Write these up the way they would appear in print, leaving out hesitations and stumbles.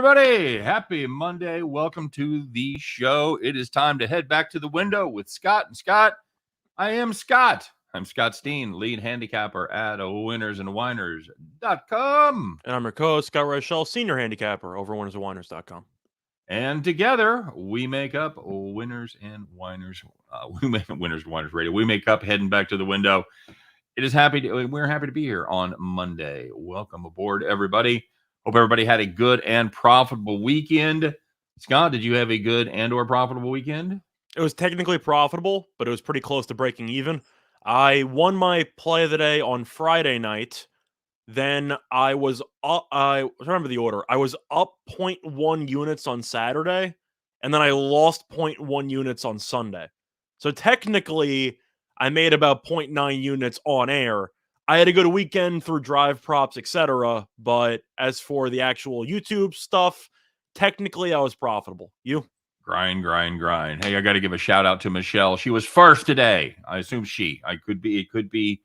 everybody? Happy Monday. Welcome to the show. It is time to head back to the window with Scott. And Scott, I am Scott. I'm Scott Steehn, lead handicapper at winnersandwiners.com. And I'm your co-host, Scott Reichel, senior handicapper over winnersandwiners.com. And together, we make up Winners and Winers. We make up Winners and Winers Radio. We make up heading back to the window. We're happy to be here on Monday. Welcome aboard, everybody. Hope everybody had a good and profitable weekend. Scott, did you have a good and or profitable weekend? It was technically profitable, but it was pretty close to breaking even. I won my play of the day on Friday night. Then I was up, I remember the order. I was up 0.1 units on Saturday, and then I lost 0.1 units on Sunday. So technically, I made about 0.9 units on air. I had a good weekend through drive props, etc. But as for the actual YouTube stuff, technically I was profitable. You? Grind. Hey, I got to give a shout out to Michelle. She was first today. I assume she. It could be,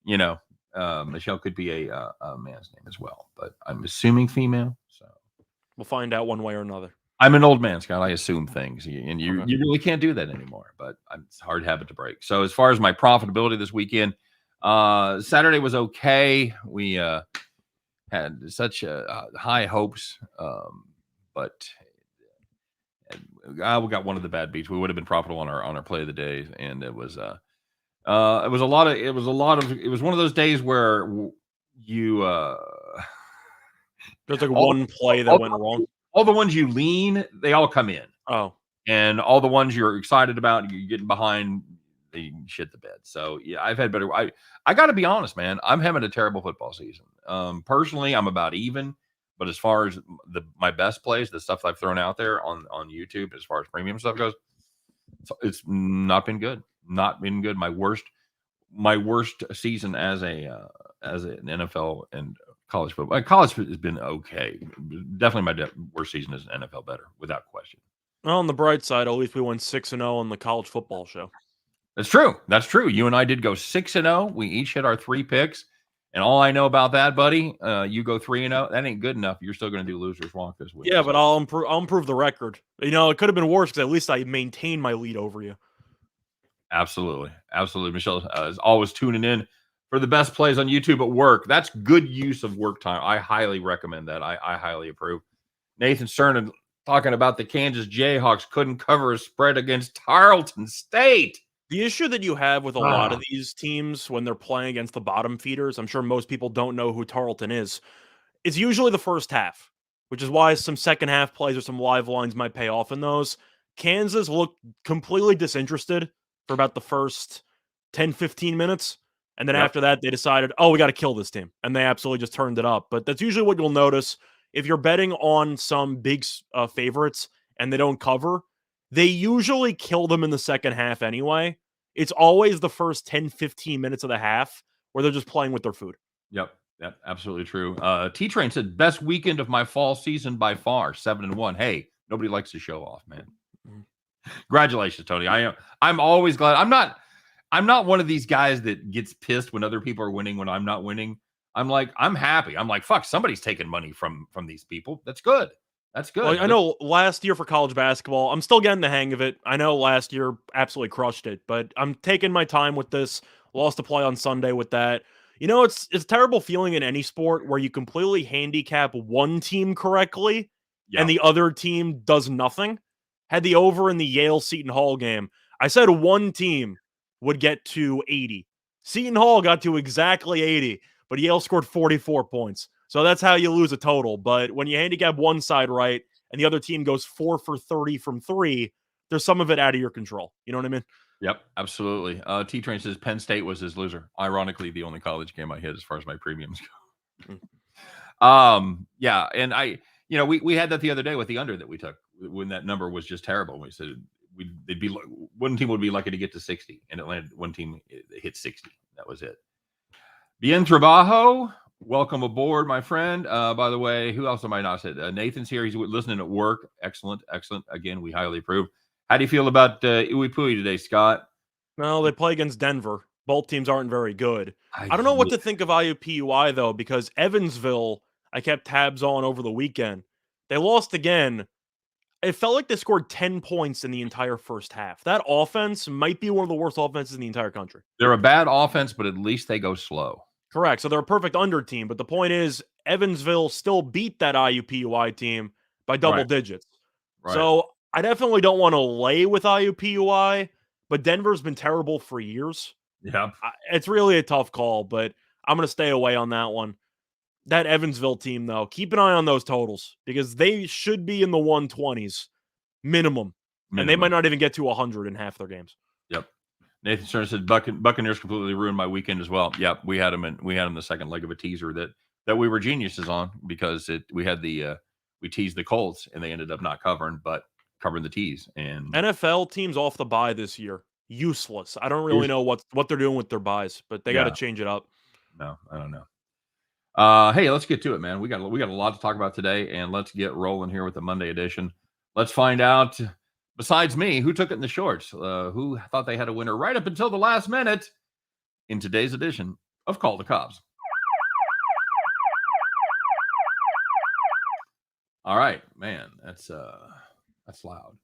Michelle could be a man's name as well, but I'm assuming female. So we'll find out one way or another. I'm an old man, Scott. I assume things, and you really can't do that anymore. But it's a hard habit to break. So as far as my profitability this weekend, Saturday was okay. We had such high hopes, but we got one of the bad beats. We would have been profitable on our play of the day, and it was one of those days where you there's like one play that went wrong. All the ones you lean, they all come in. Oh, and all the ones you're excited about, you're getting behind, they shit the bed. So yeah, I've had better. I got to be honest, man. I'm having a terrible football season. Personally, I'm about even. But as far as my best plays, the stuff I've thrown out there on YouTube, as far as premium stuff goes, it's not been good. Not been good. My worst season as an NFL and college football. College has been okay. Definitely my worst season is NFL better, without question. Well, on the bright side, at least we went 6-0 on the college football show. That's true. You and I did go 6-0. We each hit our 3 picks. And all I know about that, buddy, you go 3-0. That ain't good enough. You're still going to do losers wonk this week. Yeah, but I'll improve the record. It could have been worse because at least I maintained my lead over you. Absolutely. Michelle is always tuning in for the best plays on YouTube at work. That's good use of work time. I highly recommend that. I highly approve. Nathan Cernan talking about the Kansas Jayhawks couldn't cover a spread against Tarleton State. The issue that you have with a lot of these teams when they're playing against the bottom feeders, I'm sure most people don't know who Tarleton is. It's usually the first half, which is why some second half plays or some live lines might pay off in those. Kansas looked completely disinterested for about the first 10, 15 minutes. And then after that, they decided, we got to kill this team. And they absolutely just turned it up. But that's usually what you'll notice. If you're betting on some big favorites and they don't cover, they usually kill them in the second half anyway. It's always the first 10, 15 minutes of the half where they're just playing with their food. Yep, absolutely true. T-Train said, best weekend of my fall season by far, 7-1. Hey, nobody likes to show off, man. Congratulations, Tony. I'm always glad. I'm not one of these guys that gets pissed when other people are winning when I'm not winning. I'm happy. I'm like, fuck, somebody's taking money from these people. That's good. That's good. Well, I know last year for college basketball, I'm still getting the hang of it. I know last year absolutely crushed it, but I'm taking my time with this. Lost a play on Sunday with that. It's a terrible feeling in any sport where you completely handicap one team correctly and the other team does nothing. Had the over in the Yale Seton Hall game. I said one team would get to 80. Seton Hall got to exactly 80, but Yale scored 44 points. So that's how you lose a total. But when you handicap one side right and the other team goes 4 for 30 from 3, there's some of it out of your control. You know what I mean? Yep, absolutely. T-Train says Penn State was his loser. Ironically, the only college game I hit as far as my premiums go. Yeah, and we had that the other day with the under that we took when that number was just terrible. We said one team would be lucky to get to 60, and it landed one team hit 60. That was it. Bien trabajo. Welcome aboard, my friend. By the way, who else am I not said? Nathan's here. He's listening at work. Excellent. Again, we highly approve. How do you feel about Uwe Pui today, Scott? Well, they play against Denver. Both teams aren't very good. I don't know what to think of IUPUI, though, because Evansville, I kept tabs on over the weekend. They lost again. It felt like they scored 10 points in the entire first half. That offense might be one of the worst offenses in the entire country. They're a bad offense, but at least they go slow. Correct. So they're a perfect under team. But the point is, Evansville still beat that IUPUI team by double digits. Right. So I definitely don't want to lay with IUPUI, but Denver's been terrible for years. Yep. It's really a tough call, but I'm going to stay away on that one. That Evansville team, though, keep an eye on those totals because they should be in the 120s minimum. And they might not even get to 100 in half their games. Yep. Nathan Stern said Buccaneers completely ruined my weekend as well. Yep, we had them the second leg of a teaser that we were geniuses on because we teased the Colts and they ended up not covering, but covering the tease. And NFL teams off the bye this year, useless. I don't really know what they're doing with their buys, but they got to change it up. No, I don't know. Hey, let's get to it, man. We got a lot to talk about today, and let's get rolling here with the Monday edition. Let's find out, besides me, who took it in the shorts, who thought they had a winner right up until the last minute in today's edition of Call the Cops. All right, man, that's loud.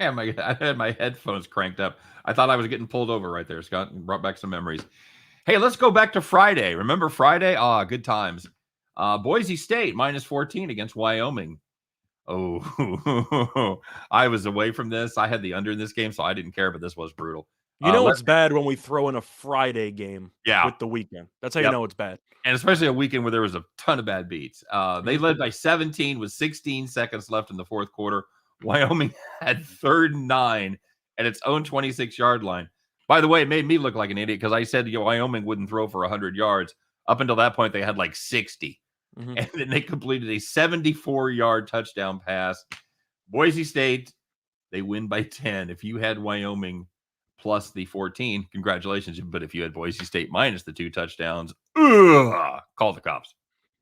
I had my headphones cranked up. I thought I was getting pulled over right there, Scott, and brought back some memories. Hey, let's go back to Friday. Remember Friday? Good times. Boise State -14 against Wyoming. Oh, I was away from this. I had the under in this game, so I didn't care, but this was brutal. You know it's bad when we throw in a Friday game with the weekend. That's how you know it's bad. And especially a weekend where there was a ton of bad beats. They led by 17 with 16 seconds left in the fourth quarter. Wyoming had 3rd and 9 at its own 26-yard line. By the way, it made me look like an idiot because I said Wyoming wouldn't throw for 100 yards. Up until that point, they had like 60. Mm-hmm. And then they completed a 74-yard touchdown pass. Boise State, they win by 10. If you had Wyoming plus the 14, congratulations. But if you had Boise State minus the 2 touchdowns, call the cops.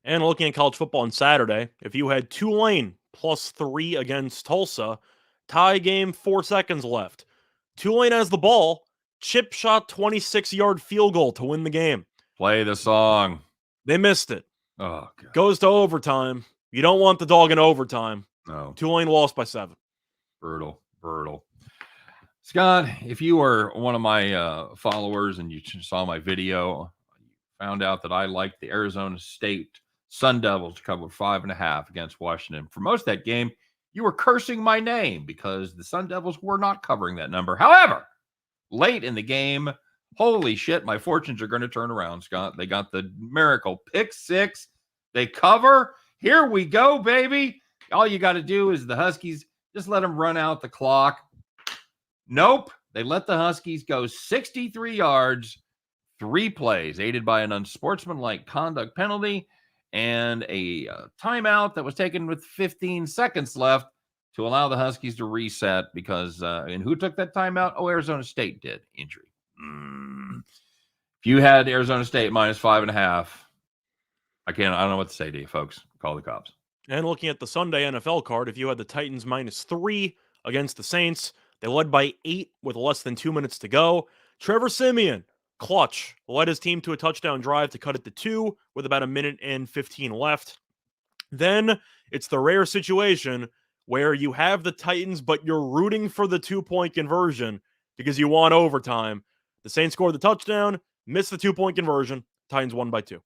And looking at college football on Saturday, if you had Tulane +3 against Tulsa, tie game, 4 seconds left. Tulane has the ball. Chip shot 26-yard field goal to win the game. Play the song. They missed it. Oh, God. Goes to overtime. You don't want the dog in overtime. No. Tulane lost by 7. Brutal. Scott, if you were one of my followers and you saw my video, you found out that I liked the Arizona State Sun Devils to cover 5.5 against Washington. For most of that game, you were cursing my name because the Sun Devils were not covering that number. However, late in the game, holy shit, my fortunes are going to turn around, Scott. They got the miracle pick 6. They cover. Here we go, baby. All you got to do is the Huskies, just let them run out the clock. Nope. They let the Huskies go 63 yards, 3 plays, aided by an unsportsmanlike conduct penalty and a timeout that was taken with 15 seconds left to allow the Huskies to reset because, and who took that timeout? Oh, Arizona State did. Injury. If you had Arizona State -5.5, I don't know what to say to you, folks. Call the cops. And looking at the Sunday NFL card, if you had the Titans -3 against the Saints, they led by 8 with less than 2 minutes to go. Trevor Siemian, clutch, led his team to a touchdown drive to cut it to 2 with about 1:15 left. Then it's the rare situation where you have the Titans, but you're rooting for the 2-point conversion because you want overtime. The Saints scored the touchdown, missed the 2-point conversion. Titans won by 2.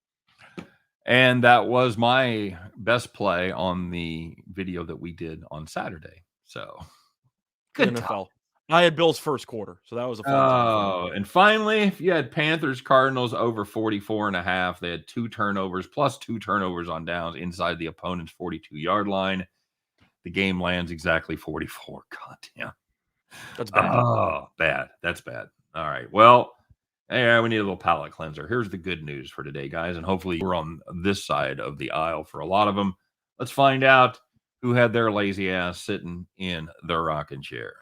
And that was my best play on the video that we did on Saturday. So good NFL. I had Bills first quarter, so that was a fun time. And finally, if you had Panthers Cardinals over 44.5, they had 2 turnovers plus 2 turnovers on downs inside the opponent's 42-yard line. The game lands exactly 44. God damn. That's bad. Oh, bad. That's bad. All right. Well, hey, we need a little palate cleanser. Here's the good news for today, guys. And hopefully we're on this side of the aisle for a lot of them. Let's find out who had their lazy ass sitting in the rocking chair.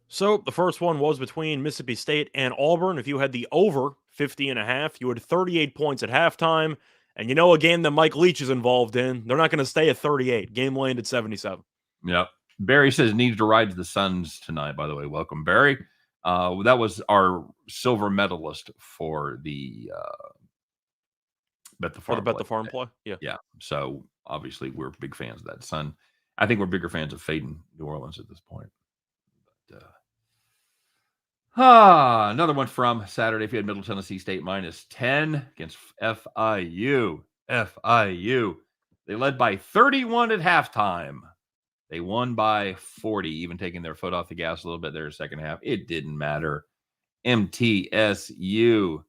So the first one was between Mississippi State and Auburn. If you had the over 50.5, you had 38 points at halftime. And you know a game that Mike Leach is involved in, they're not going to stay at 38. Game landed 77. Yep. Barry says needs to ride to the Suns tonight, by the way. Welcome, Barry. That was our silver medalist for the Bet the For the farm Bet play. the Farm play? Yeah. Yeah. So obviously we're big fans of that. Son, I think we're bigger fans of fading New Orleans at this point. But, another one from Saturday. If you had Middle Tennessee State -10 against FIU. FIU. They led by 31 at halftime. They won by 40, even taking their foot off the gas a little bit there second half. It didn't matter. MTSU.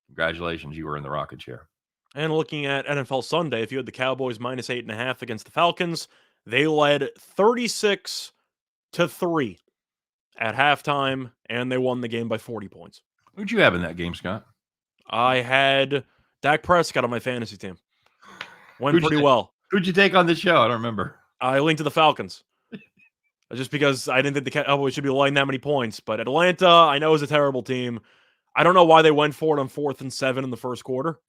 Congratulations, you were in the rocket chair. And looking at NFL Sunday, if you had the Cowboys -8.5 against the Falcons, they led 36-3 at halftime, and they won the game by 40 points. Who'd you have in that game, Scott? I had Dak Prescott on my fantasy team. Went Who'd pretty you, well. Who'd you take on the show? I don't remember. I linked to the Falcons. Just because I didn't think the Cowboys should be laying that many points. But Atlanta, I know, is a terrible team. I don't know why they went for it on 4th and 7 in the first quarter.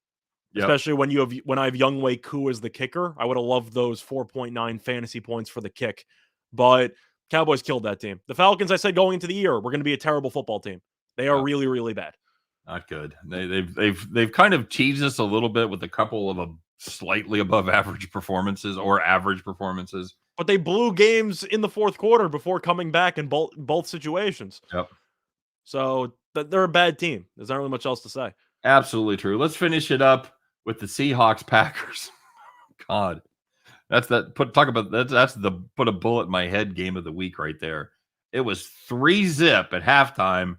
Yep. Especially when I have Younghoe Koo as the kicker. I would have loved those 4.9 fantasy points for the kick. But Cowboys killed that team. The Falcons, I said going into the year, we're going to be a terrible football team. They are really, really bad. Not good. They've kind of teased us a little bit with a couple of slightly above average performances or average performances. But they blew games in the fourth quarter before coming back in both situations. Yep. So they're a bad team. There's not really much else to say. Absolutely true. Let's finish it up with the Seahawks Packers. God, that's the put a bullet in my head game of the week right there. It was 3-0 at halftime,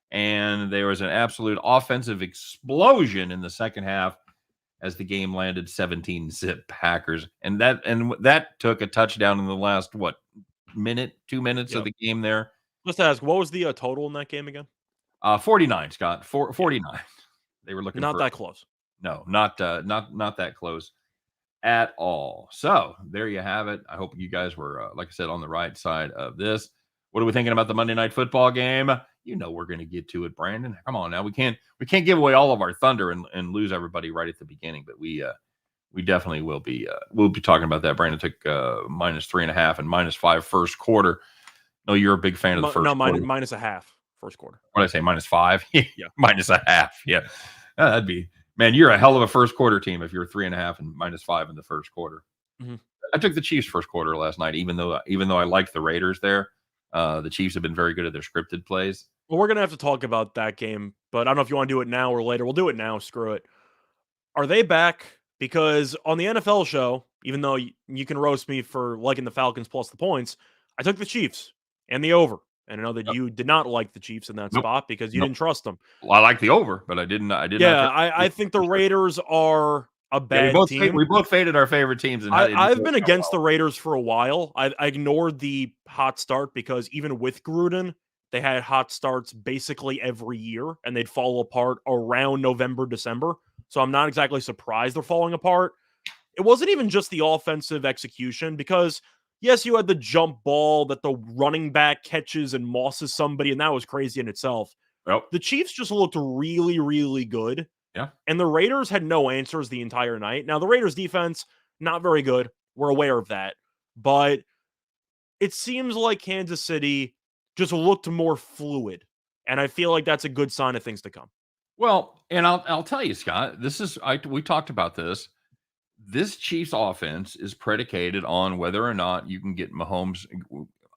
and there was an absolute offensive explosion in the second half as the game landed 17-0 Packers, and that took a touchdown in the last 2 minutes of the game there. Let's ask, what was the total in that game again? 49, Scott. 49. They were looking not that close. No, not that close at all. So there you have it. I hope you guys were, like I said, on the right side of this. What are we thinking about the Monday Night Football game? You know we're going to get to it, Brandon. Come on now. We can't give away all of our thunder and lose everybody right at the beginning, but we definitely will be. We'll be talking about that. Brandon took -3.5 and -5 first quarter. No, you're a big fan of the first quarter. No, minus a half first quarter. What did I say? -5? Yeah. -0.5. Yeah. That'd be, man, you're a hell of a first quarter team if you're 3.5 and -5 in the first quarter. Mm-hmm. I took the Chiefs first quarter last night, even though I liked the Raiders there. The Chiefs have been very good at their scripted plays. Well, we're going to have to talk about that game, but I don't know if you want to do it now or later. We'll do it now. Screw it. Are they back? Because on the NFL show, even though you can roast me for liking the Falcons plus the points, I took the Chiefs and the over. And I know that you did not like the Chiefs in that spot because you didn't trust them. Well, I like the over, but I didn't. Yeah, I think the Raiders are a bad team. We both faded our favorite teams. And I've been against the Raiders for a while. I ignored the hot start because even with Gruden, they had hot starts basically every year, and they'd fall apart around November, December. So I'm not exactly surprised they're falling apart. It wasn't even just the offensive execution because, yes, you had the jump ball that the running back catches and mosses somebody, and that was crazy in itself. Yep. The Chiefs just looked really, really good. Yeah. And the Raiders had no answers the entire night. Now, the Raiders defense, not very good. We're aware of that. But it seems like Kansas City just looked more fluid. And I feel like that's a good sign of things to come. Well, and I'll tell you, Scott, we talked about this. This Chiefs offense is predicated on whether or not you can get Mahomes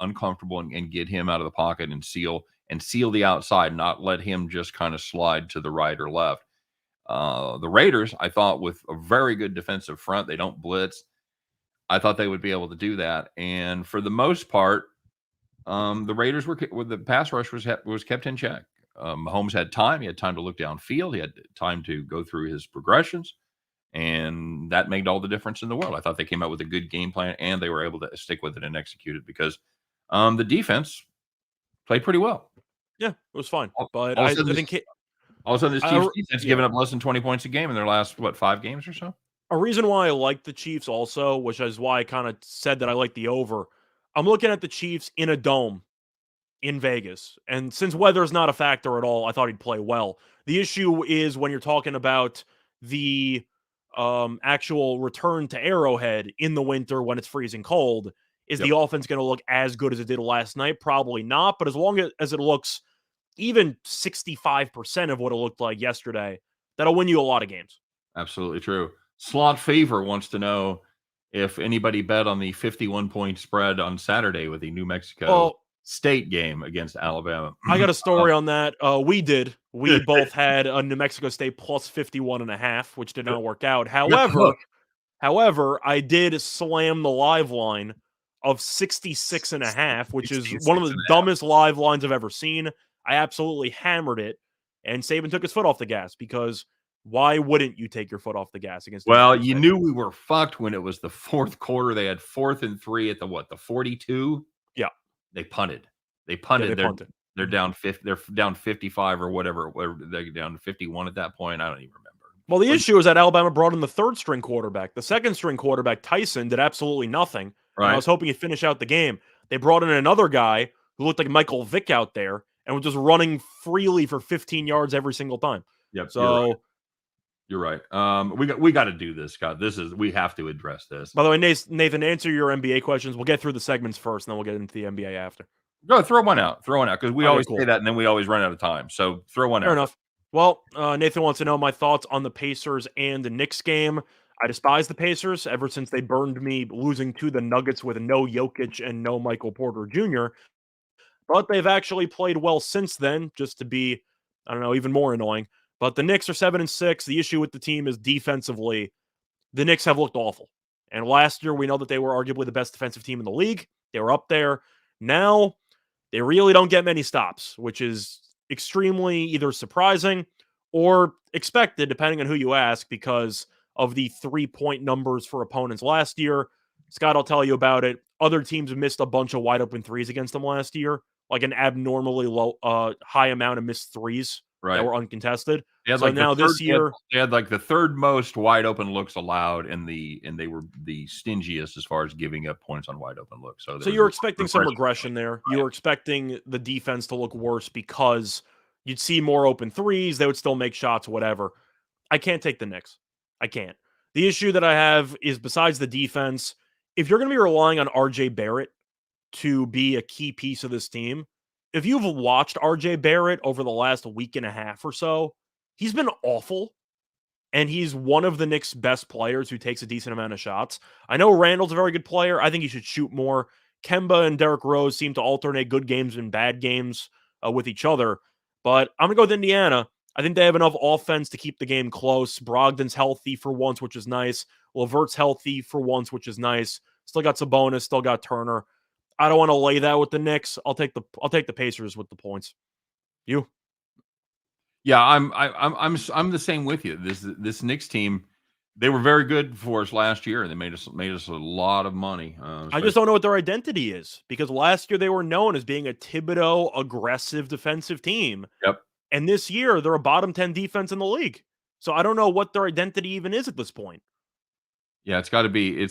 uncomfortable and get him out of the pocket and seal the outside, not let him just kind of slide to the right or left. The Raiders, I thought, with a very good defensive front, they don't blitz. I thought they would be able to do that, and for the most part, the Raiders the pass rush was kept in check. Mahomes had time; he had time to look downfield, he had time to go through his progressions, and that made all the difference in the world. I thought they came out with a good game plan, and they were able to stick with it and execute it because the defense played pretty well. Yeah, it was fine, but all I of a think sudden this Chiefs defense given up less than 20 points a game in their last 5 games or so. A reason why I like the Chiefs also, which is why I kind of said that I like the over. I'm looking at the Chiefs in a dome in Vegas, and since weather is not a factor at all, I thought he'd play well. The issue is when you're talking about the actual return to Arrowhead in the winter when it's freezing cold. Is the offense going to look as good as it did last night? Probably not, but as long as it looks even 65% of what it looked like yesterday, that'll win you a lot of games. Absolutely true. Slot Fever wants to know if anybody bet on the 51-point spread on Saturday with the New Mexico Well, State game against Alabama. I got a story on that. We did. We both had a New Mexico State plus 51.5, which did not work out. However, I did slam the live line of 66.5, which is one of the 66.5. dumbest live lines I've ever seen. I absolutely hammered it, and Saban took his foot off the gas because why wouldn't you take your foot off the gas against New Well, Mexico you State? knew we were fucked when it was the fourth quarter. They had 4th and 3 at the 42. Yeah. They punted. They Yeah, punted. they they're punted. they're down 50. They're down 55 or whatever. They're down 51 at that point. I don't even remember. Well, the issue is that Alabama brought in the third string quarterback. The second string quarterback, Tyson, did absolutely nothing. And I Right? was hoping he'd finish out the game. They brought in another guy who looked like Michael Vick out there and was just running freely for 15 yards every single time. Yep. So, You're right. We got to do this, Scott. We have to address this. by the way, Nathan, answer your NBA questions. We'll get through the segments first, and then we'll get into the NBA after. Go throw one out. Throw one out because we Okay, always cool. say that and then we always run out of time. So throw one Fair out. enough. Well, Nathan wants to know my thoughts on the Pacers and the Knicks game. I despise the Pacers ever since they burned me losing to the Nuggets with no Jokic and no Michael Porter Jr. But they've actually played well since then, just to be, I don't know, even more annoying. But the Knicks are 7-6. The issue with the team is defensively, the Knicks have looked awful. And last year, we know that they were arguably the best defensive team in the league. They were up there. Now, they really don't get many stops, which is extremely either surprising or expected, depending on who you ask, because of the 3-point numbers for opponents last year. Scott, I'll tell you about it. Other teams have missed a bunch of wide open threes against them last year, like an abnormally high amount of missed threes that were uncontested. So now this year, they had like the third most wide open looks allowed, and they were the stingiest as far as giving up points on wide open looks. So you're expecting some regression there. Right. You were expecting the defense to look worse because you'd see more open threes. They would still make shots, whatever. I can't take the Knicks. I can't. The issue that I have is besides the defense, if you're going to be relying on RJ Barrett to be a key piece of this team, if you've watched RJ Barrett over the last week and a half or so, he's been awful. And he's one of the Knicks' best players who takes a decent amount of shots. I know Randall's a very good player. I think he should shoot more. Kemba and Derrick Rose seem to alternate good games and bad games with each other. But I'm going to go with Indiana. I think they have enough offense to keep the game close. Brogdon's healthy for once, which is nice. LeVert's healthy for once, which is nice. Still got Sabonis, still got Turner. I don't want to lay that with the Knicks. I'll take the Pacers with the points. You? Yeah, I'm the same with you. This Knicks team, they were very good for us last year, and they made us a lot of money. I just don't know what their identity is because last year they were known as being a Thibodeau aggressive defensive team. Yep. And this year they're a bottom 10 defense in the league. So I don't know what their identity even is at this point. Yeah, it's got to be.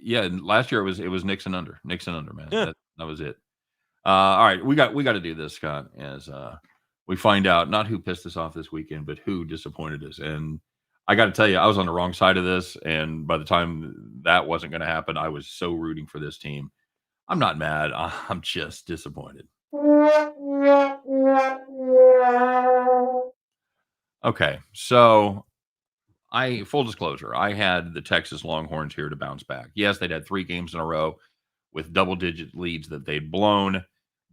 Yeah, last year it was Knicks and under, man. Yeah. That was it. All right, we got to do this, Scott, as we find out not who pissed us off this weekend, but who disappointed us. And I got to tell you, I was on the wrong side of this. And by the time that wasn't going to happen, I was so rooting for this team. I'm not mad. I'm just disappointed. Okay, so full disclosure, I had the Texas Longhorns here to bounce back. Yes, they'd had 3 games in a row with double-digit leads that they'd blown.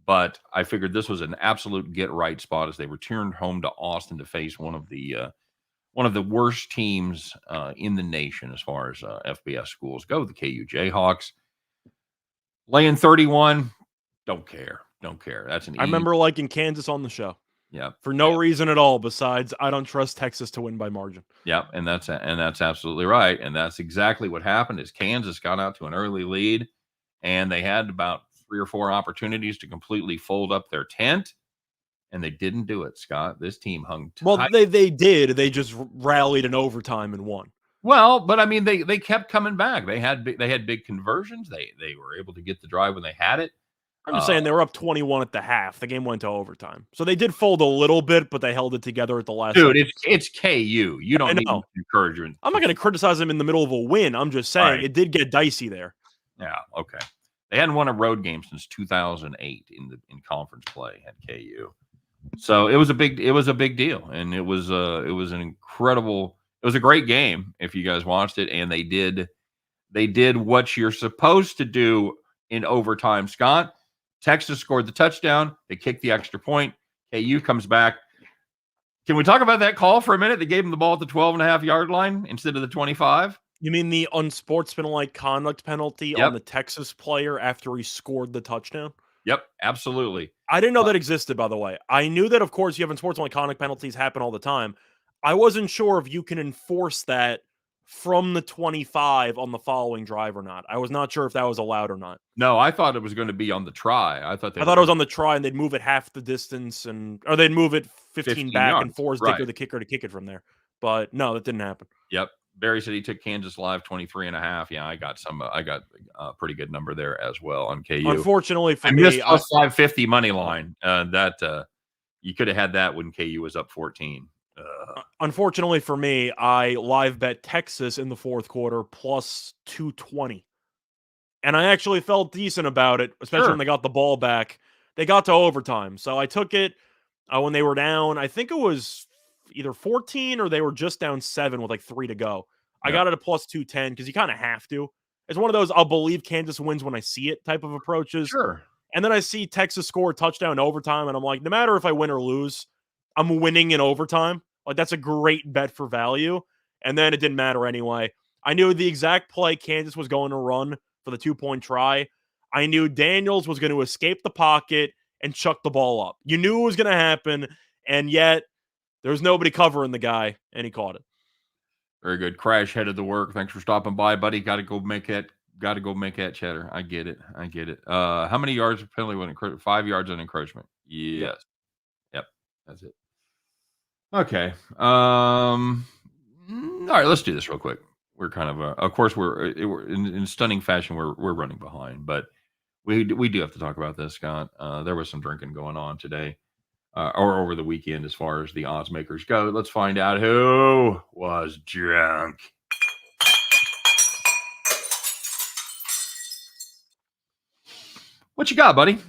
But I figured this was an absolute get-right spot as they returned home to Austin to face one of the worst teams in the nation as far as FBS schools go, the KU Jayhawks. Laying 31, don't care. That's an I remember liking Kansas on the show. Yeah. For no reason at all besides I don't trust Texas to win by margin. Yeah, and that's absolutely right. And that's exactly what happened is Kansas got out to an early lead, and they had about 3 or 4 opportunities to completely fold up their tent, and they didn't do it, Scott. This team hung tight. Well, they did. They just rallied in overtime and won. Well, but I mean, they kept coming back. They had big conversions. They were able to get the drive when they had it. I'm just saying they were up 21 at the half. The game went to overtime, so they did fold a little bit, but they held it together at the last. Dude, it's KU. You don't need encouragement. I'm not going to criticize them in the middle of a win. I'm just saying it did get dicey there. Yeah. Okay. They hadn't won a road game since 2008 in conference play at KU. So it was a big deal, and it was an incredible. It was a great game if you guys watched it, and they did what you're supposed to do in overtime. Scott, Texas scored the touchdown. They kicked the extra point. KU comes back. Can we talk about that call for a minute? They gave him the ball at the 12.5-yard line instead of the 25. You mean the unsportsmanlike conduct penalty on Yep. the Texas player after he scored the touchdown? Yep, absolutely. I didn't know that existed, by the way. I knew that, of course, you have unsportsmanlike conduct penalties happen all the time. I wasn't sure if you can enforce that from the 25 on the following drive or not. I was not sure if that was allowed or not. No, I thought it was going to be on the try. I thought it was on the try, and they'd move it half the distance, or they'd move it 15 back yards, and force right. Dicker the kicker to kick it from there. But no, that didn't happen. Yep. Barry said he took Kansas live 23.5. Yeah, I got a pretty good number there as well on KU. Unfortunately for I me, missed plus 550 money line. That you could have had that when KU was up 14. Unfortunately for me, I live bet Texas in the fourth quarter plus 220. And I actually felt decent about it, especially when they got the ball back. They got to overtime. So I took it when they were down. I think it was either 14 or they were just down 7 with like 3 to go. I got it at plus 210 because you kind of have to. It's one of those I'll believe Kansas wins when I see it type of approaches. Sure. And then I see Texas score a touchdown in overtime, and I'm like, no matter if I win or lose, I'm winning in overtime. Like, that's a great bet for value. And then it didn't matter anyway. I knew the exact play Kansas was going to run for the 2-point try. I knew Daniels was going to escape the pocket and chuck the ball up. You knew it was going to happen, and yet there was nobody covering the guy, and he caught it. Very good. Crash headed to work. Thanks for stopping by, buddy. Got to go make that cheddar. I get it. How many yards of penalty when 5 yards on encroachment? Yes. Yep. That's it. Okay. All right. Let's do this real quick. We're kind of course, we're in stunning fashion. We're running behind, but we do have to talk about this, Scott. There was some drinking going on today, or over the weekend, as far as the odds makers go. Let's find out who was drunk. What you got, buddy?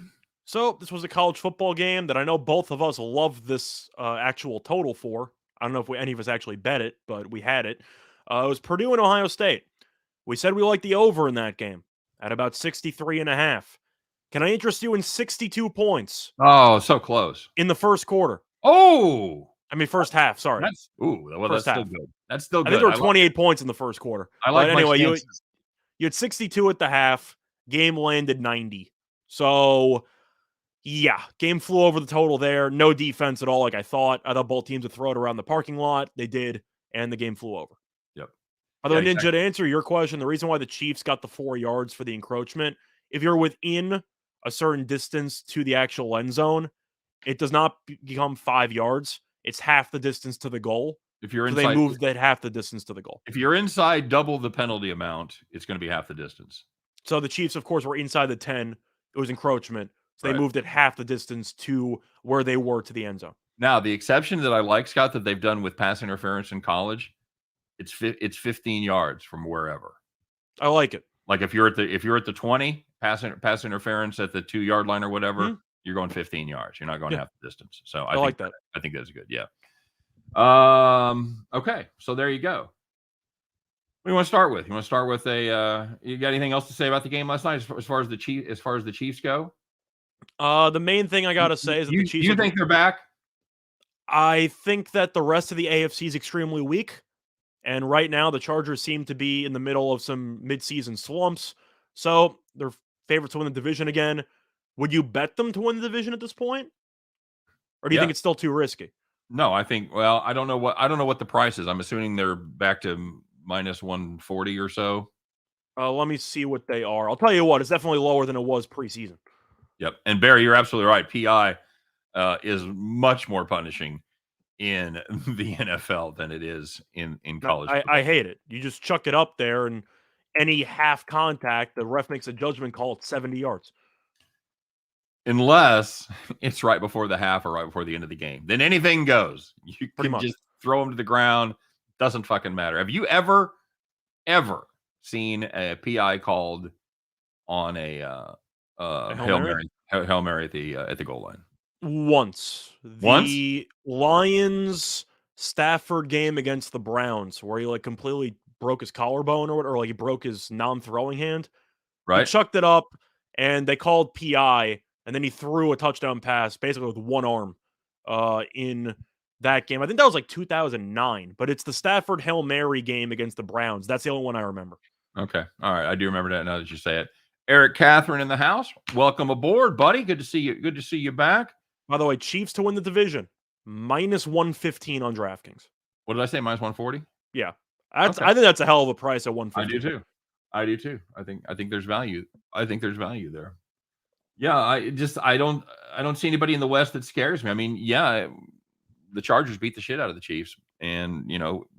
So this was a college football game that I know both of us loved this actual total for. I don't know if any of us actually bet it, but we had it. It was Purdue and Ohio State. We said we liked the over in that game at about 63.5. Can I interest you in 62 points? Oh, so close. In the first quarter. Oh! I mean, first half, sorry. That's still good. That's still good. I think there were 28 points in the first quarter. I like but anyway, you had 62 at the half. Game landed 90. So, yeah, game flew over the total there. No defense at all like I thought. I thought both teams would throw it around the parking lot. They did, and the game flew over. Yep. By the way, Ninja, to answer your question, the reason why the Chiefs got the 4 yards for the encroachment, if you're within a certain distance to the actual end zone, it does not become 5 yards. It's half the distance to the goal. If you're inside, they moved that half the distance to the goal. If you're inside double the penalty amount, it's going to be half the distance. So the Chiefs, of course, were inside the 10. It was encroachment. So they moved it half the distance to where they were to the end zone. Now, the exception that I like, Scott, that they've done with pass interference in college, it's 15 yards from wherever. I like it. Like if you're at the 20, pass interference at the 2-yard line or whatever, you're going 15 yards. You're not going half the distance. So I like that. I think that's good. Yeah. Okay. So there you go. What do you want to start with? You want to start with you got anything else to say about the game last night as far as the Chiefs go? The main thing I got to say is that the Chiefs. You think they're back? I think that the rest of the AFC is extremely weak. And right now, the Chargers seem to be in the middle of some midseason slumps. So they're favorites to win the division again. Would you bet them to win the division at this point? Or do you think it's still too risky? No, I think, well, I don't know what the price is. I'm assuming they're back to minus 140 or so. Let me see what they are. I'll tell you what, it's definitely lower than it was preseason. Yep. And Barry, you're absolutely right. PI is much more punishing in the NFL than it is in college. I hate it. You just chuck it up there, and any half contact, the ref makes a judgment call at 70 yards. Unless it's right before the half or right before the end of the game. Then anything goes. You can just throw them to the ground. Doesn't fucking matter. Have you ever seen a PI called on a Hail Mary at the goal line? Once. Once? The Lions Stafford game against the Browns, where he like completely broke his collarbone or like he broke his non-throwing hand. He Right? chucked it up and they called PI, and then he threw a touchdown pass basically with one arm in that game. I think that was like 2009, but it's the Stafford Hail Mary game against the Browns. That's the only one I remember. Okay. All right. I do remember that now that you say it. Eric Catherine in the house. Welcome aboard, buddy. Good to see you. Good to see you back. By the way, Chiefs to win the division, minus 115 on DraftKings. What did I say? Minus 140? Yeah. That's Okay. I think that's a hell of a price at I 115. do too. I do too. I think there's value. I think there's value there. Yeah, I don't see anybody in the West that scares me. I mean, yeah, the Chargers beat the shit out of the Chiefs, and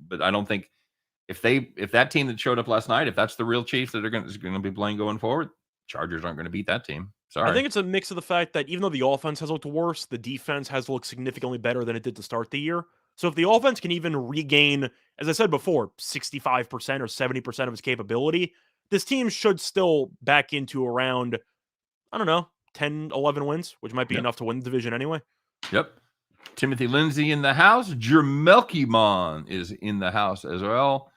but I don't think if that team that showed up last night, if that's the real Chiefs that are going to be playing going forward, Chargers aren't going to beat that team. I Sorry. think it's a mix of the fact that even though the offense has looked worse, the defense has looked significantly better than it did to start the year. So if the offense can even regain, as I said before, 65% or 70% of its capability, this team should still back into around, I don't know, 10, 11 wins, which might be Yep. enough to win the division anyway. Yep. Timothy Lindsay in the house. Jermelkimon is in the house as well.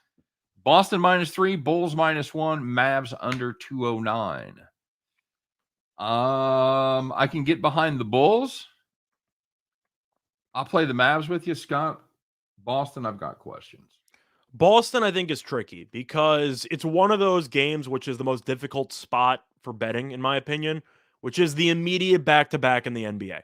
Boston -3, Bulls -1, Mavs under 209. I can get behind the Bulls. I'll play the Mavs with you, Scott. Boston, I've got questions. Boston, I think, is tricky because it's one of those games which is the most difficult spot for betting, in my opinion, which is the immediate back to back in the NBA.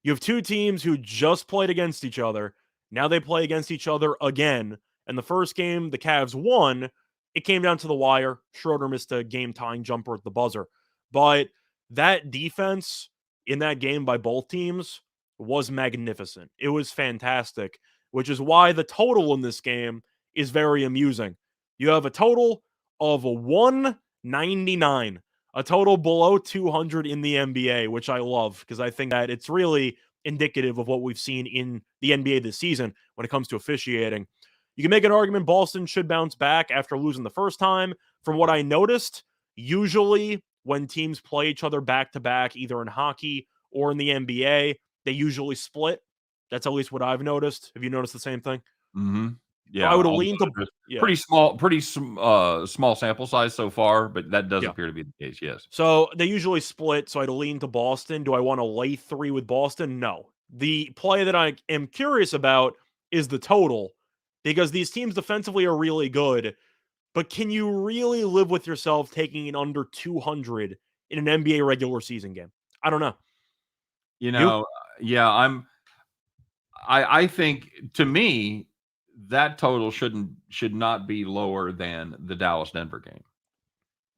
You have two teams who just played against each other. Now they play against each other again. And the first game, the Cavs won. It came down to the wire. Schroeder missed a game tying jumper at the buzzer. But that defense in that game by both teams was magnificent. It was fantastic, which is why the total in this game is very amusing. You have a total of a 199, a total below 200 in the NBA, which I love because I think that it's really indicative of what we've seen in the NBA this season when it comes to officiating. You can make an argument Boston should bounce back after losing the first time. From what I noticed, usually when teams play each other back to back, either in hockey or in the NBA, they usually split. That's at least what I've noticed. Have you noticed the same thing? Mm-hmm. Yeah, I would lean to yeah. pretty small sample size so far, but that does Yeah. appear to be the case. Yes. So they usually split. So I'd lean to Boston. Do I want to lay 3 with Boston? No. The play that I am curious about is the total because these teams defensively are really good. But can you really live with yourself taking an under 200 in an NBA regular season game? I don't know. You You? know, yeah, I think to me that total should not be lower than the Dallas Denver game.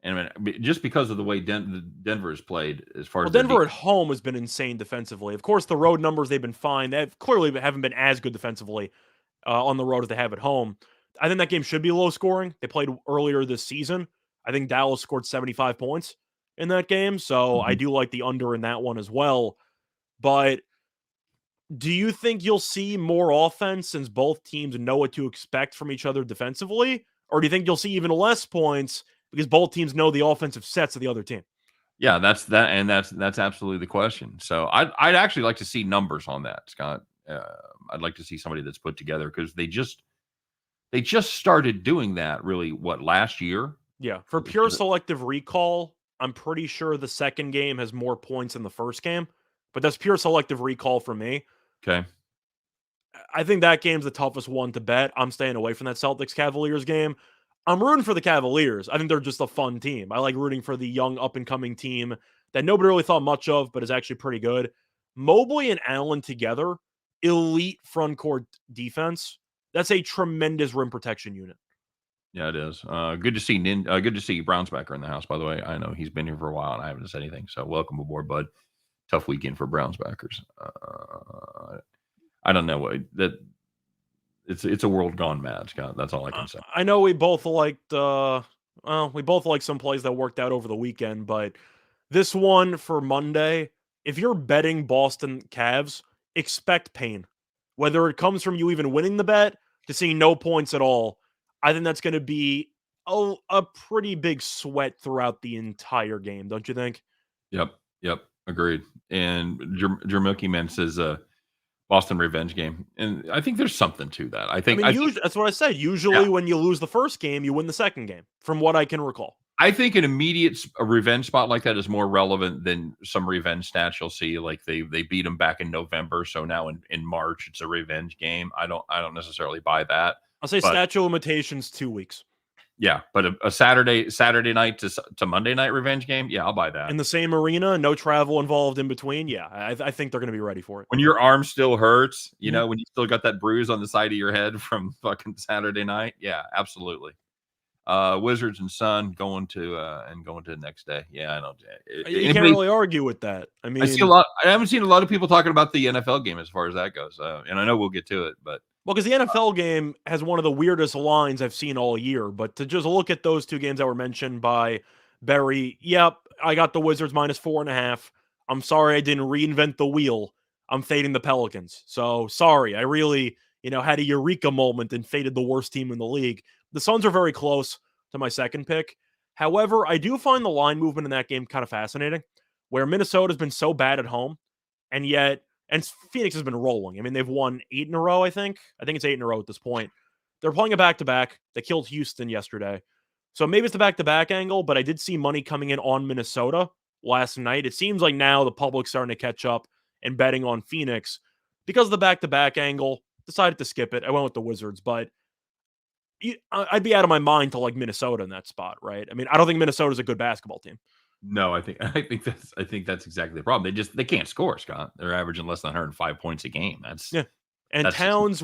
And I mean, just because of the way Denver has played as far Well, as their Denver at home has been insane defensively. Of course, the road numbers, they've been fine. They clearly haven't been as good defensively on the road as they have at home. I think that game should be low scoring. They played earlier this season. I think Dallas scored 75 points in that game. So I Mhm. do like the under in that one as well. But do you think you'll see more offense since both teams know what to expect from each other defensively? Or do you think you'll see even less points because both teams know the offensive sets of the other team? Yeah, that's absolutely the question. So I'd actually like to see numbers on that, Scott. I'd like to see somebody that's put together because they just started doing that really last year. Yeah, for pure selective recall, I'm pretty sure the second game has more points than the first game, but that's pure selective recall for me. Okay. I think that game's the toughest one to bet. I'm staying away from that Celtics Cavaliers game. I'm rooting for the Cavaliers. I think they're just a fun team. I like rooting for the young up and coming team that nobody really thought much of, but is actually pretty good. Mobley and Allen together, elite front court defense. That's a tremendous rim protection unit. Yeah, it is. Good to see good to see Brownsbacker in the house, by the way. I know he's been here for a while and I haven't said anything. So welcome aboard, bud. Tough weekend for Brownsbackers. I don't know what that it's a world gone mad, Scott. That's all I can say. I know we both liked we both like some plays that worked out over the weekend, but this one for Monday, if you're betting Boston Cavs, expect pain. Whether it comes from you even winning the bet to seeing no points at all, I think that's going to be a pretty big sweat throughout the entire game, don't you think? Yep. Yep. Agreed. And Jermilky Man says Boston revenge game, and I think there's something to that. I think that's what I said. yeah. Usually, when you lose the first game, you win the second game, from what I can recall. I think an immediate a revenge spot like that is more relevant than some revenge stats you'll see. Like they beat them back in November, so now in March it's a revenge game. I don't necessarily buy that. I'll say statute of limitations 2 weeks. Yeah, but a Saturday night to Monday night revenge game, yeah, I'll buy that. In the same arena, no travel involved in between. Yeah, I think they're going to be ready for it. When your arm still hurts, you know, when you still got that bruise on the side of your head from fucking Saturday night, yeah, absolutely. Wizards and Sun going to the next day. Yeah, I don't. You can't really argue with that. I mean, I haven't seen a lot of people talking about the NFL game as far as that goes, and I know we'll get to it, but because the NFL game has one of the weirdest lines I've seen all year. But to just look at those two games that were mentioned by Barry, yep, I got the Wizards -4.5. I'm sorry I didn't reinvent the wheel. I'm fading the Pelicans. So sorry, I really had a eureka moment and faded the worst team in the league. The Suns are very close to my second pick. However, I do find the line movement in that game kind of fascinating, where Minnesota's been so bad at home, and Phoenix has been rolling. I mean, they've won 8 in a row, I think. I think it's 8 in a row at this point. They're playing a back-to-back. They killed Houston yesterday. So maybe it's the back-to-back angle, but I did see money coming in on Minnesota last night. It seems like now the public's starting to catch up and betting on Phoenix. Because of the back-to-back angle, decided to skip it. I went with the Wizards, but I'd be out of my mind to like Minnesota in that spot, right? I mean, I don't think Minnesota's a good basketball team. No, I think that's exactly the problem. They can't score, Scott. They're averaging less than 105 points a game. And Towns,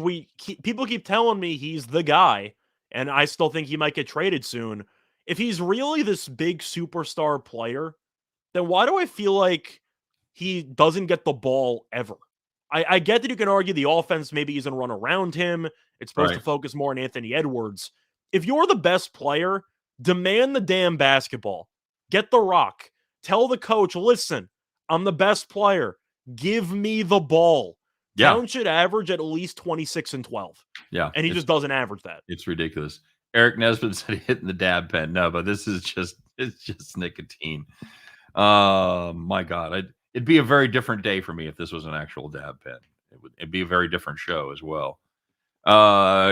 people keep telling me he's the guy, and I still think he might get traded soon. If he's really this big superstar player, then why do I feel like he doesn't get the ball ever? I get that you can argue the offense maybe isn't run around him. It's supposed to focus more on Anthony Edwards. If you're the best player, demand the damn basketball. Get the rock. Tell the coach, listen, I'm the best player. Give me the ball. Yeah. Towns should average at least 26 and 12. Yeah. And he just doesn't average that. It's ridiculous. Eric Nesbitt said hitting the dab pen. No, but it's just nicotine. My God. It'd be a very different day for me if this was an actual dab pen. It'd be a very different show as well.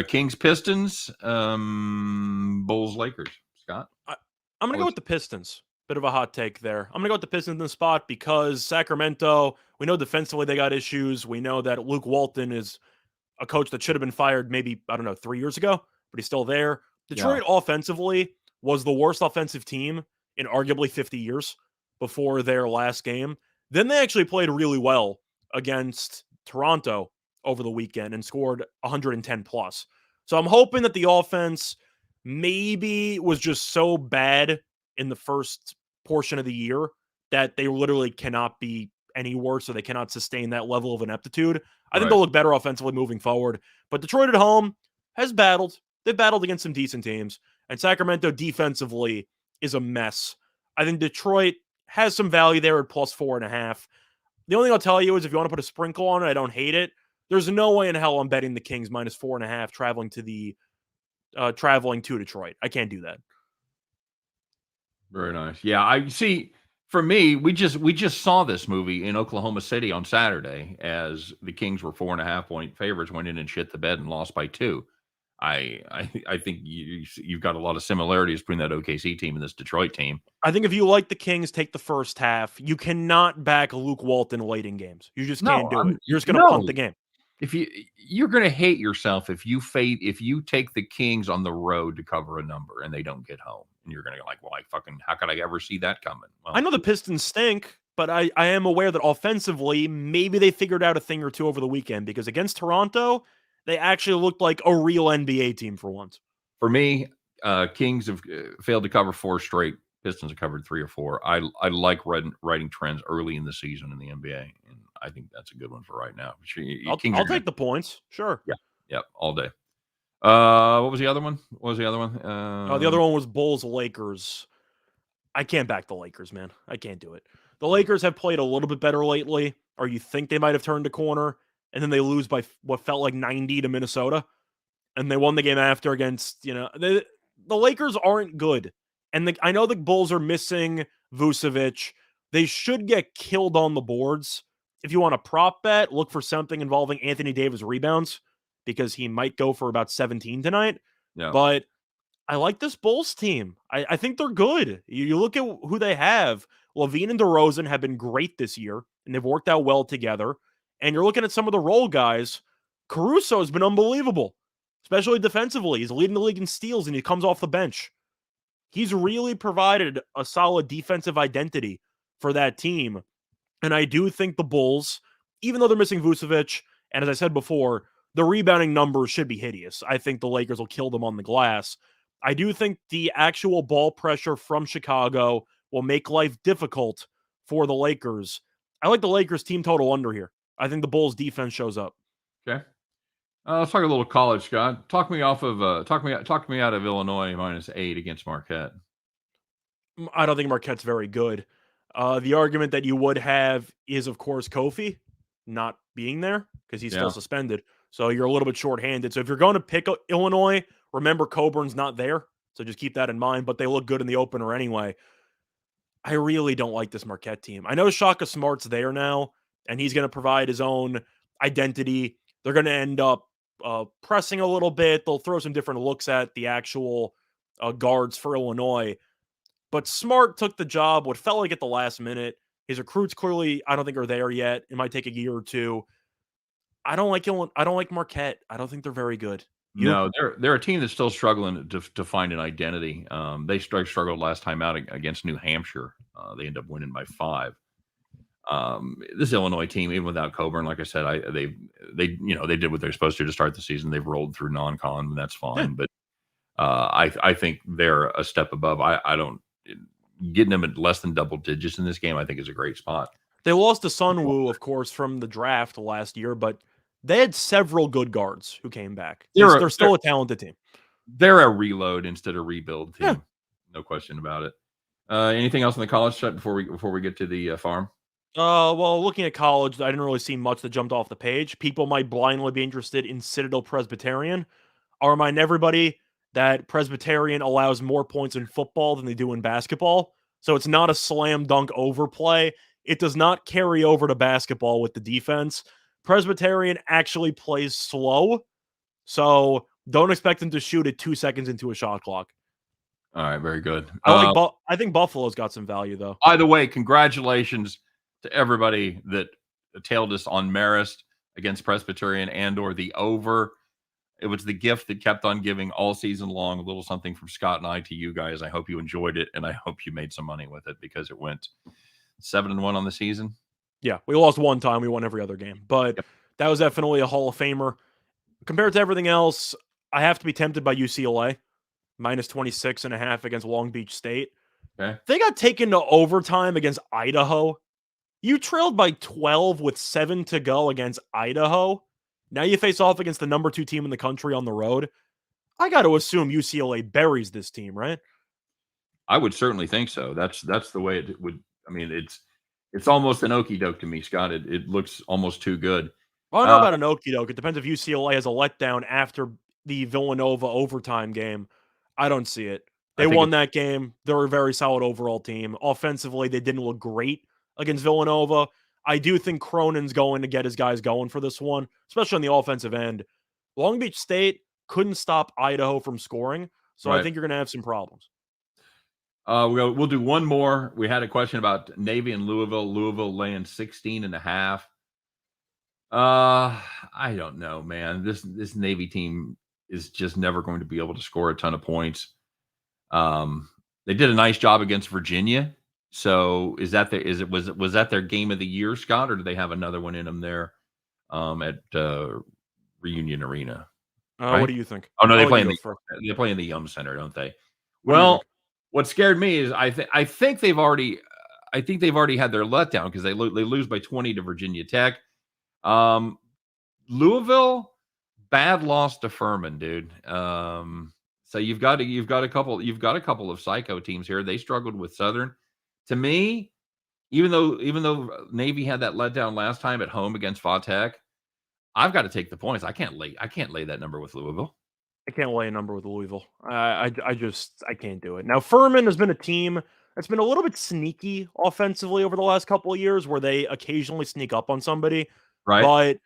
Kings Pistons, Bulls Lakers. Scott? I'm going to go with the Pistons. Bit of a hot take there. I'm going to go with the Pistons in the spot because Sacramento, we know defensively they got issues. We know that Luke Walton is a coach that should have been fired maybe, 3 years ago, but he's still there. Detroit offensively was the worst offensive team in arguably 50 years before their last game. Then they actually played really well against Toronto over the weekend and scored 110 plus. So I'm hoping that the offense maybe was just so bad in the first portion of the year that they literally cannot be any worse, or they cannot sustain that level of ineptitude. I think they'll look better offensively moving forward. But Detroit at home has battled. They've battled against some decent teams. And Sacramento defensively is a mess. I think Detroit has some value there at +4.5. The only thing I'll tell you is if you want to put a sprinkle on it, I don't hate it. There's no way in hell I'm betting the Kings -4.5 traveling to Detroit. I can't do that. Very nice. Yeah, I see. For me, we just saw this movie in Oklahoma City on Saturday as the Kings were 4.5 point favorites, went in and shit the bed and lost by 2. I think you've got a lot of similarities between that OKC team and this Detroit team. I think if you like the Kings, take the first half. You cannot back Luke Walton late in games. You just can't do it. You're just going to punt the game. If you're going to hate yourself if you take the Kings on the road to cover a number and they don't get home, and you're going to like, well, how could I ever see that coming? Well, I know the Pistons stink, but I am aware that offensively, maybe they figured out a thing or two over the weekend, because against Toronto, they actually looked like a real NBA team for once. For me, Kings have failed to cover 4 straight. Pistons have covered 3 or 4. I like writing trends early in the season in the NBA, and I think that's a good one for right now. I'll take the points. Sure. Yeah, all day. What was the other one? The other one was Bulls Lakers. I can't back the Lakers, man. I can't do it. The Lakers have played a little bit better lately, or you think they might have turned a corner, and then they lose by what felt like 90 to Minnesota, and they won the game after against, the Lakers aren't good. And I know the Bulls are missing Vucevic. They should get killed on the boards. If you want a prop bet, look for something involving Anthony Davis rebounds because he might go for about 17 tonight. Yeah. But I like this Bulls team. I think they're good. You look at who they have. Levine and DeRozan have been great this year, and they've worked out well together. And you're looking at some of the role guys. Caruso has been unbelievable, especially defensively. He's leading the league in steals, and he comes off the bench. He's really provided a solid defensive identity for that team. And I do think the Bulls, even though they're missing Vucevic, and as I said before, the rebounding numbers should be hideous. I think the Lakers will kill them on the glass. I do think the actual ball pressure from Chicago will make life difficult for the Lakers. I like the Lakers team total under here. I think the Bulls defense shows up. Okay. Let's talk a little college, Scott. Talk me out of Illinois -8 against Marquette. I don't think Marquette's very good. The argument that you would have is, of course, Kofi not being there because he's still suspended. So you're a little bit shorthanded. So if you're going to pick Illinois, remember Coburn's not there. So just keep that in mind. But they look good in the opener anyway. I really don't like this Marquette team. I know Shaka Smart's there now, and he's going to provide his own identity. They're going to end up pressing a little bit. They'll throw some different looks at the actual guards for Illinois. But Smart took the job, what felt like at the last minute. His recruits clearly, I don't think, are there yet. It might take a year or two. I don't like Marquette. I don't think they're very good. No, they're a team that's still struggling to find an identity. They struggled last time out against New Hampshire. They end up winning by 5. This Illinois team, even without Coburn, like I said, they did what they're supposed to start the season. They've rolled through non-con, and that's fine. But I think they're a step above. I don't getting them at less than double digits in this game. I think is a great spot. They lost to Sunwoo, of course, from the draft last year, but they had several good guards who came back. They're still a talented team. They're a reload instead of rebuild team. Yeah. No question about it. Anything else in the college set before we get to the farm? Well, looking at college, I didn't really see much that jumped off the page. People might blindly be interested in Citadel Presbyterian. I'll remind everybody that Presbyterian allows more points in football than they do in basketball. So it's not a slam dunk overplay. It does not carry over to basketball with the defense. Presbyterian actually plays slow. So don't expect them to shoot at 2 seconds into a shot clock. All right, very good. I think Buffalo's got some value, though. By the way, congratulations to everybody that tailed us on Marist against Presbyterian and/or the over. It was the gift that kept on giving all season long. A little something from Scott and I to you guys. I hope you enjoyed it, and I hope you made some money with it because it went 7-1 on the season. Yeah, we lost one time. We won every other game, but that was definitely a Hall of Famer. Compared to everything else, I have to be tempted by UCLA. -26.5 against Long Beach State. Okay. They got taken to overtime against Idaho. You trailed by 12 with 7 to go against Idaho. Now you face off against the number 2 team in the country on the road. I got to assume UCLA buries this team, right? I would certainly think so. That's the way it would. I mean, it's almost an okie doke to me, Scott. It looks almost too good. Well, I don't know about an okie doke. It depends if UCLA has a letdown after the Villanova overtime game. I don't see it. They won that game. They're a very solid overall team. Offensively, they didn't look great against Villanova. I do think Cronin's going to get his guys going for this one, especially on the offensive end. Long Beach State couldn't stop Idaho from scoring, so I think you're going to have some problems. We'll do one more. We had a question about Navy and Louisville. Louisville laying 16.5. I don't know, man. This Navy team is just never going to be able to score a ton of points. They did a nice job against Virginia. So was that their game of the year, Scott, or do they have another one in them there at Reunion Arena? Right? What do you think? Oh no, they play in the Yum Center, don't they? Well, what scared me is I think they've already had their letdown because they lose by 20 to Virginia Tech. Louisville, bad loss to Furman, dude. So you've got a couple of psycho teams here. They struggled with Southern. To me, even though Navy had that letdown last time at home against Vatech, I've got to take the points. I can't lay that number with Louisville. I can't lay a number with Louisville. I can't do it. Now Furman has been a team that's been a little bit sneaky offensively over the last couple of years, where they occasionally sneak up on somebody. Right. But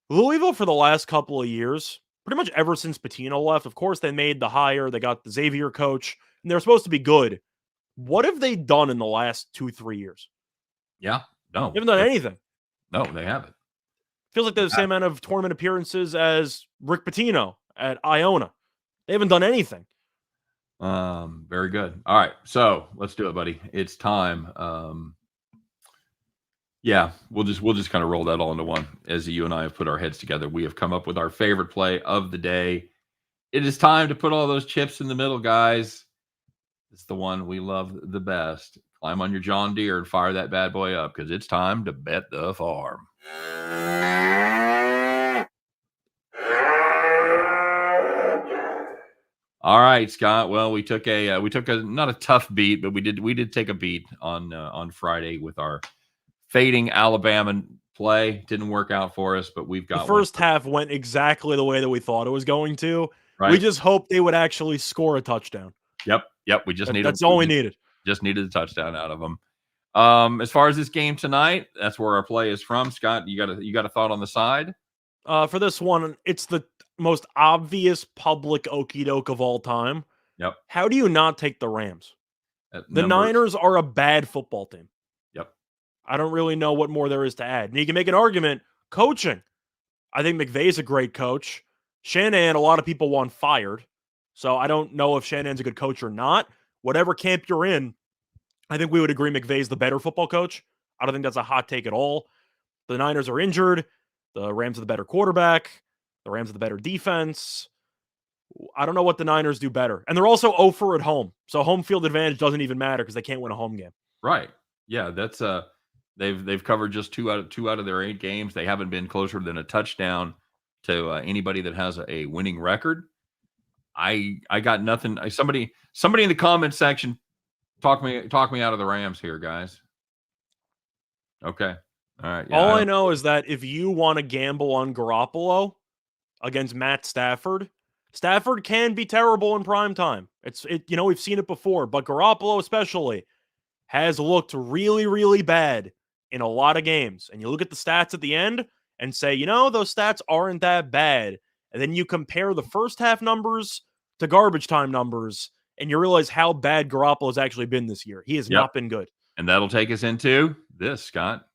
Louisville, for the last couple of years, pretty much ever since Pitino left, of course, they made the hire. They got the Xavier coach, and they're supposed to be good. What have they done in the last 2-3 years? Yeah. No. They haven't done anything. No, they haven't. Feels like they have the same amount of tournament appearances as Rick Pitino at Iona. They haven't done anything. Very good. All right, so let's do it, buddy. It's time. Yeah, we'll just kind of roll that all into one. As you and I have put our heads together, we have come up with our favorite play of the day. It is time to put all those chips in the middle, guys. It's the one we love the best. Climb on your John Deere and fire that bad boy up, because it's time to bet the farm. All right, Scott. Well, we took a not a tough beat, but we did take a beat on Friday with our fading Alabama play. Didn't work out for us, but we've got the first half went exactly the way that we thought it was going to. Right? We just hoped they would actually score a touchdown. Yep. We just needed. That's all we needed. Just needed a touchdown out of them. As far as this game tonight, that's where our play is from. Scott, you got a thought on the side? For this one, it's the most obvious public okie doke of all time. Yep. How do you not take the Rams? The Niners are a bad football team. Yep. I don't really know what more there is to add. And you can make an argument. Coaching. I think McVay's a great coach. Shanahan, a lot of people want fired. So I don't know if Shanahan's a good coach or not. Whatever camp you're in, I think we would agree McVay's the better football coach. I don't think that's a hot take at all. The Niners are injured. The Rams are the better quarterback. The Rams are the better defense. I don't know what the Niners do better. And they're also 0-for at home. So home field advantage doesn't even matter because they can't win a home game. Right. Yeah, that's they've covered just two out of their 8 games. They haven't been closer than a touchdown to anybody that has a winning record. I got nothing. Somebody in the comment section talk me out of the Rams here, guys. Okay. All right. Yeah, all I know is that if you want to gamble on Garoppolo against Matt Stafford can be terrible in prime time. We've seen it before, but Garoppolo especially has looked really, really bad in a lot of games. And you look at the stats at the end and say, those stats aren't that bad. And then you compare the first half numbers to garbage time numbers, and you realize how bad Garoppolo has actually been this year. He has not been good. And that'll take us into this, Scott.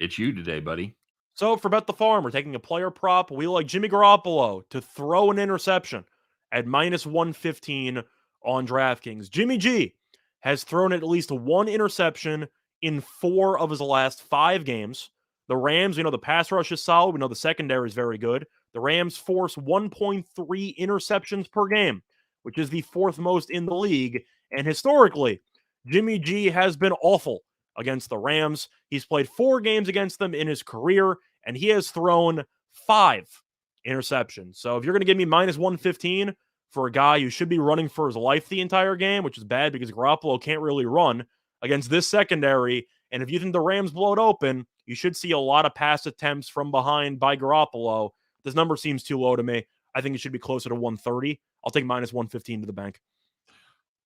It's you today, buddy. So for Bet the Farm, we're taking a player prop. We like Jimmy Garoppolo to throw an interception at -115 on DraftKings. Jimmy G has thrown at least one interception in 4 of his last 5 games. The Rams, we know the pass rush is solid. We know the secondary is very good. The Rams force 1.3 interceptions per game, which is the 4th most in the league. And historically, Jimmy G has been awful against the Rams. He's played 4 games against them in his career, and he has thrown 5 interceptions. So if you're going to give me -115 for a guy who should be running for his life the entire game, which is bad because Garoppolo can't really run against this secondary, and if you think the Rams blow it open, you should see a lot of pass attempts from behind by Garoppolo. This number seems too low to me. I think it should be closer to 130. I'll take -115 to the bank.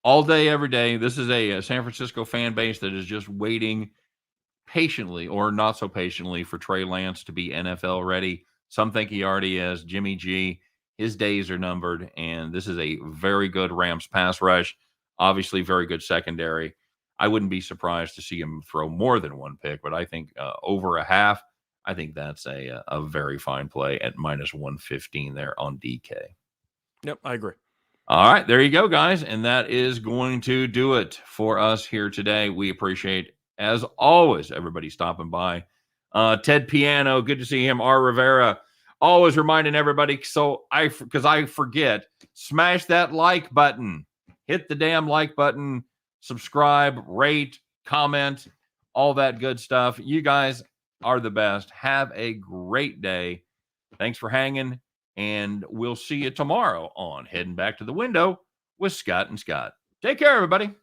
All day, every day. This is a San Francisco fan base that is just waiting patiently, or not so patiently, for Trey Lance to be NFL ready. Some think he already is. Jimmy G, his days are numbered, and this is a very good Rams pass rush. Obviously, very good secondary. I wouldn't be surprised to see him throw more than 1 pick, but I think over a half, I think that's a very fine play at -115 there on DK. Yep, I agree. All right, there you go, guys. And that is going to do it for us here today. We appreciate, as always, everybody stopping by. Ted Piano, good to see him. R. Rivera, always reminding everybody, because I forget, smash that like button. Hit the damn like button. Subscribe, rate, comment, all that good stuff. You guys are the best. Have a great day. Thanks for hanging. And we'll see you tomorrow on Heading Back to the Window with Scott and Scott. Take care, everybody.